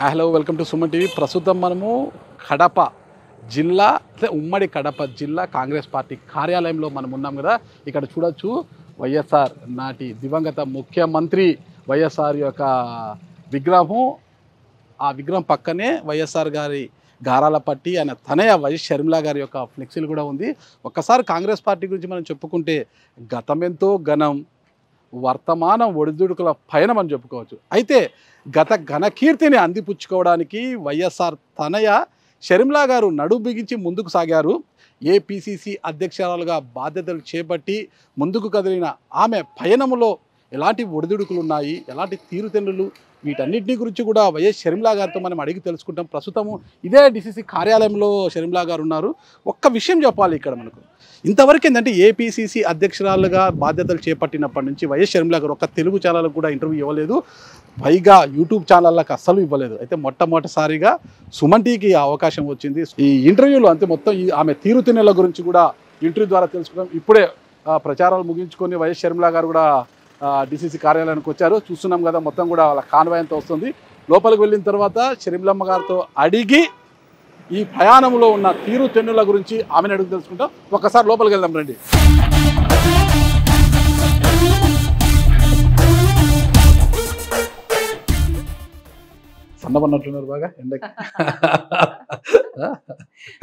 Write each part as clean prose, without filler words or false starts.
Hello welcome to Suman TV. ప్రస్తుతం మనము కడప జిల్లా ఉమ్మడి కడప జిల్లా కాంగ్రెస్ పార్టీ కార్యాలయంలో మనం ఉన్నాం కదా. ఇక్కడ చూడొచ్చు వైఎస్ఆర్ నాటి దివంగత ముఖ్యమంత్రి వైఎస్ఆర్ యొక్క విగ్రహం. ఆ విగ్రహం పక్కనే వైఎస్ఆర్ గారి గారాల పట్టి ఆయన తనయ వైఎస్ షర్మిల గారి యొక్క ఫ్లెక్సీలు కూడా ఉంది. ఒక్కసారి కాంగ్రెస్ పార్టీ గురించి మనం చెప్పుకుంటే గతమెంతో ఘనం, వర్తమానం ఒడిదుడుకుల పయనం అని చెప్పుకోవచ్చు. అయితే గత ఘనకీర్తిని అందిపుచ్చుకోవడానికి వైఎస్ఆర్ తనయ షర్మిల గారు నడుం బిగించి ముందుకు సాగారు. ఏపీసీసీ అధ్యక్షురాలుగా బాధ్యతలు చేపట్టి ముందుకు కదిలిన ఆమె పయనములో ఎలాంటి ఒడిదుడుకులు ఉన్నాయి, ఎలాంటి తీరుతెన్నులు, వీటన్నిటిని గురించి కూడా వైఎస్ షర్మిల గారితో మనం అడిగి తెలుసుకుంటాం. ప్రస్తుతము ఇదే డిసిసి కార్యాలయంలో షర్మిల గారు ఉన్నారు. ఒక్క విషయం చెప్పాలి ఇక్కడ మనకు. ఇంతవరకు ఏంటంటే ఏపీసీసీ అధ్యక్షురాలుగా బాధ్యతలు చేపట్టినప్పటి నుంచి వైఎస్ షర్మిల గారు ఒక్క తెలుగు ఛానల్కి కూడా ఇంటర్వ్యూ ఇవ్వలేదు, పైగా యూట్యూబ్ ఛానళ్ళకి అస్సలు ఇవ్వలేదు. అయితే మొట్టమొదటిసారిగా సుమన్ టీవీకి అవకాశం వచ్చింది. ఈ ఇంటర్వ్యూలో అంతే మొత్తం ఆమె తీరుతెన్నుల గురించి కూడా ఇంటర్వ్యూ ద్వారా తెలుసుకున్నాం. ఇప్పుడే ప్రచారాలు ముగించుకొని వైఎస్ షర్మిల గారు కూడా డిసిసి కార్యాలయానికి వచ్చారు. చూస్తున్నాం కదా, మొత్తం కూడా వాళ్ళ కాన్వాయ్ అంతా వస్తుంది. లోపలికి వెళ్ళిన తర్వాత షర్మిలమ్మ గారితో అడిగి ఈ ప్రయాణంలో ఉన్న తీరుతెన్నుల గురించి ఆమెను అడుగు తెలుసుకుంటాం. ఒక్కసారి లోపలికి వెళ్దాం రండి. సన్నబన్నట్లున్నారు బాగా ఎండకి.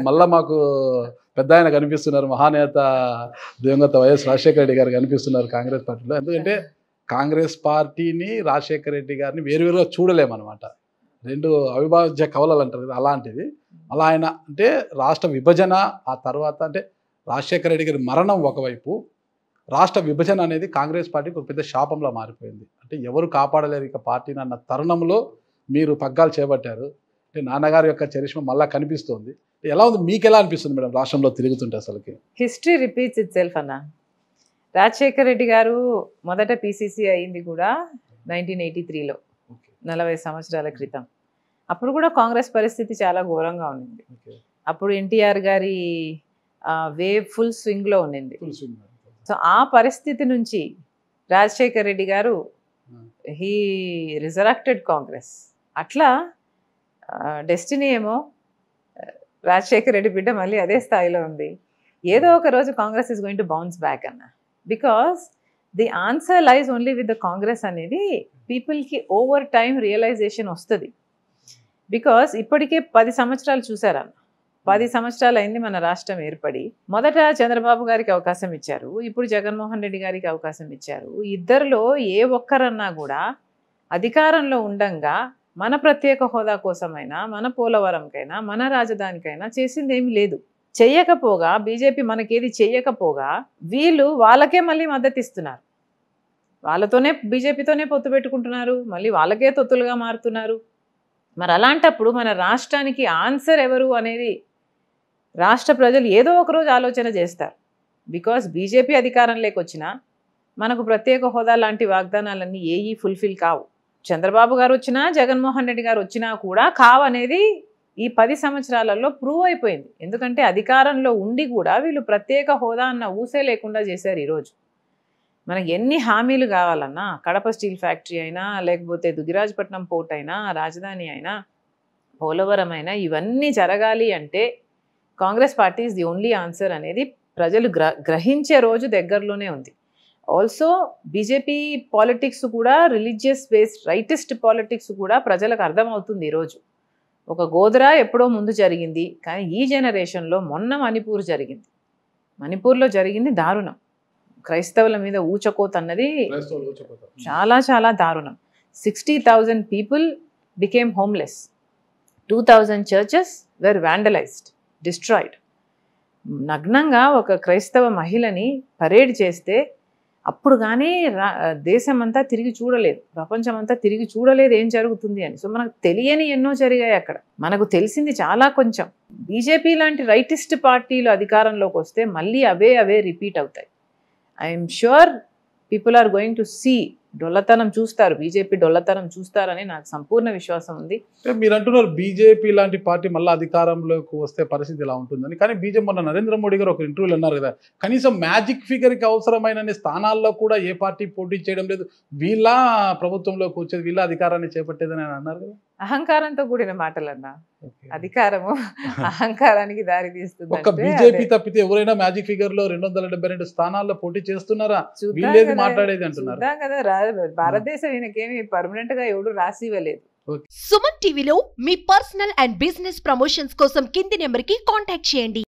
మళ్ళా మాకు పెద్ద ఆయన కనిపిస్తున్నారు, మహానేత దివంగత వైఎస్ రాజశేఖర రెడ్డి గారు కనిపిస్తున్నారు కాంగ్రెస్ పార్టీలో. ఎందుకంటే కాంగ్రెస్ పార్టీని రాజశేఖర రెడ్డి గారిని వేరువేరుగా చూడలేమన్నమాట. రెండు అవిభాజ్య కవలలు అంటారు కదా, అలాంటిది. అలా ఆయన అంటే రాష్ట్ర విభజన, ఆ తర్వాత అంటే రాజశేఖర రెడ్డి గారి మరణం ఒకవైపు, రాష్ట్ర విభజన అనేది కాంగ్రెస్ పార్టీకి ఒక పెద్ద శాపంలో మారిపోయింది. అంటే ఎవరు కాపాడలేరు ఇక పార్టీని అన్న తరుణంలో మీరు పగ్గాలు చేపట్టారు. అంటే నాన్నగారి యొక్క చరిష్మ మళ్ళా కనిపిస్తోంది. ఎలా ఉంది, మీకు ఎలా అనిపిస్తుంది మేడం రాష్ట్రంలో తిరుగుతుంటే? అసలుకి హిస్టరీ రిపీట్స్ ఇట్ సెల్ఫ్ అన్న. రాజశేఖర్ రెడ్డి గారు మొదట పీసీసీ అయింది కూడా 1983లో, 40 సంవత్సరాల క్రితం. అప్పుడు కూడా కాంగ్రెస్ పరిస్థితి చాలా ఘోరంగా ఉండింది. అప్పుడు ఎన్టీఆర్ గారి వేవ్ ఫుల్ స్వింగ్లో ఉండింది. సో ఆ పరిస్థితి నుంచి రాజశేఖర్ రెడ్డి గారు హీ రిజరక్టెడ్ కాంగ్రెస్. అట్లా డెస్టినీ ఏమో రాజశేఖర్ రెడ్డి బిడ్డ మళ్ళీ అదే స్థాయిలో ఉంది. ఏదో ఒక రోజు Congress is going to bounce back అన్న. Because the answer lies only with the Congress అనేది పీపుల్కి ఓవర్ టైం రియలైజేషన్ వస్తుంది. బికాస్ ఇప్పటికే 10 సంవత్సరాలు చూసారన్న. 10 సంవత్సరాలు అయింది మన రాష్ట్రం ఏర్పడి. మొదట చంద్రబాబు గారికి అవకాశం ఇచ్చారు, ఇప్పుడు జగన్మోహన్ రెడ్డి గారికి అవకాశం ఇచ్చారు. ఇద్దరిలో ఏ ఒక్కరన్నా కూడా అధికారంలో ఉండంగా మన ప్రత్యేక హోదా కోసమైనా, మన పోలవరంకైనా, మన రాజధానికైనా చేసింది ఏమీ లేదు. చెయ్యకపోగా, బీజేపీ మనకేది చెయ్యకపోగా వీళ్ళు వాళ్ళకే మళ్ళీ మద్దతు ఇస్తున్నారు. వాళ్ళతోనే, బీజేపీతోనే పొత్తు పెట్టుకుంటున్నారు, మళ్ళీ వాళ్ళకే తొత్తులుగా మారుతున్నారు. మరి అలాంటప్పుడు మన రాష్ట్రానికి ఆన్సర్ ఎవరు అనేది రాష్ట్ర ప్రజలు ఏదో ఒకరోజు ఆలోచన చేస్తారు. బికాస్ బీజేపీ అధికారంలోకి వచ్చినా మనకు ప్రత్యేక హోదా లాంటి వాగ్దానాలన్నీ ఏవి ఫుల్ఫిల్ కావు. చంద్రబాబు గారు వచ్చినా, జగన్మోహన్ రెడ్డి గారు వచ్చినా కూడా కావనేది ఈ 10 సంవత్సరాలలో ప్రూవ్ అయిపోయింది. ఎందుకంటే అధికారంలో ఉండి కూడా వీళ్ళు ప్రత్యేక హోదా అన్న ఊసే లేకుండా చేశారు. ఈరోజు మనకి ఎన్ని హామీలు కావాలన్నా, కడప స్టీల్ ఫ్యాక్టరీ అయినా, లేకపోతే దుగిరాజపట్నం పోర్ట్ అయినా, రాజధాని అయినా, పోలవరం అయినా, ఇవన్నీ జరగాలి అంటే Congress party is the only answer అనేది ప్రజలు గ్రహించే రోజు దగ్గరలోనే ఉంది. ఆల్సో బీజేపీ పాలిటిక్స్ కూడా, రిలీజియస్ బేస్డ్ రైటిస్ట్ పాలిటిక్స్ కూడా ప్రజలకు అర్థమవుతుంది. ఈరోజు ఒక గోధరా ఎప్పుడో ముందు జరిగింది, కానీ ఈ జనరేషన్లో మొన్న మణిపూర్ జరిగింది. మణిపూర్లో జరిగింది దారుణం. క్రైస్తవుల మీద ఊచకోత అన్నది చాలా చాలా దారుణం. 60,000 people became homeless. 2,000 churches were vandalised, destroyed. నగ్నంగా ఒక క్రైస్తవ మహిళని పరేడ్ చేస్తే అప్పుడు కానీ దేశం అంతా తిరిగి చూడలేదు, ప్రపంచం అంతా తిరిగి చూడలేదు ఏం జరుగుతుంది అని. సో మనకు తెలియని ఎన్నో జరిగాయి అక్కడ, మనకు తెలిసింది చాలా కొంచెం. బీజేపీ లాంటి రైటిస్ట్ పార్టీలు అధికారంలోకి వస్తే మళ్ళీ అవే రిపీట్ అవుతాయి. I'm sure people are going to see డొల్లతనం చూస్తారు, బీజేపీ డొల్లతనం చూస్తారని నాకు సంపూర్ణ విశ్వాసం ఉంది. మీరు అంటున్నారు బీజేపీ లాంటి పార్టీ మళ్ళీ అధికారంలోకి వస్తే పరిస్థితి ఎలా ఉంటుందని. కానీ బీజేపీ మొన్న నరేంద్ర మోడీ గారు ఒక ఇంటర్వ్యూలో అన్నారు కదా, కనీసం మ్యాజిక్ ఫిగర్కి అవసరమైన స్థానాల్లో కూడా ఏ పార్టీ పోటీ చేయడం లేదు, వీళ్ళ ప్రభుత్వంలోకి వచ్చేది, వీళ్ళ అధికారాన్ని చేపట్టేదని అన్నారు కదా. అహంకారంతో కూడిన మాటలన్నా. ఓకే. అధికారము అహంకారానికి దారి తీస్తుంది ఒక్క బీజేపీ తప్పితే ఎవరైనా మ్యాజిక్ ఫిగర్ లో 272 స్థానాల్లో పోటీ చేస్తున్నారా? వీళ్ళేది మాట్లాడేది అంటున్నారు. చూద్దాం కదా భారతదేశం ఈయనకేమి పర్మనెంట్ గా ఎవడు రాసి ఇవ్వలేదు. సుమన్ టీవీలో మీ పర్సనల్ అండ్ బిజినెస్ ప్రమోషన్స్ కోసం కింది నెంబర్ కి కాంటాక్ట్ చేయండి.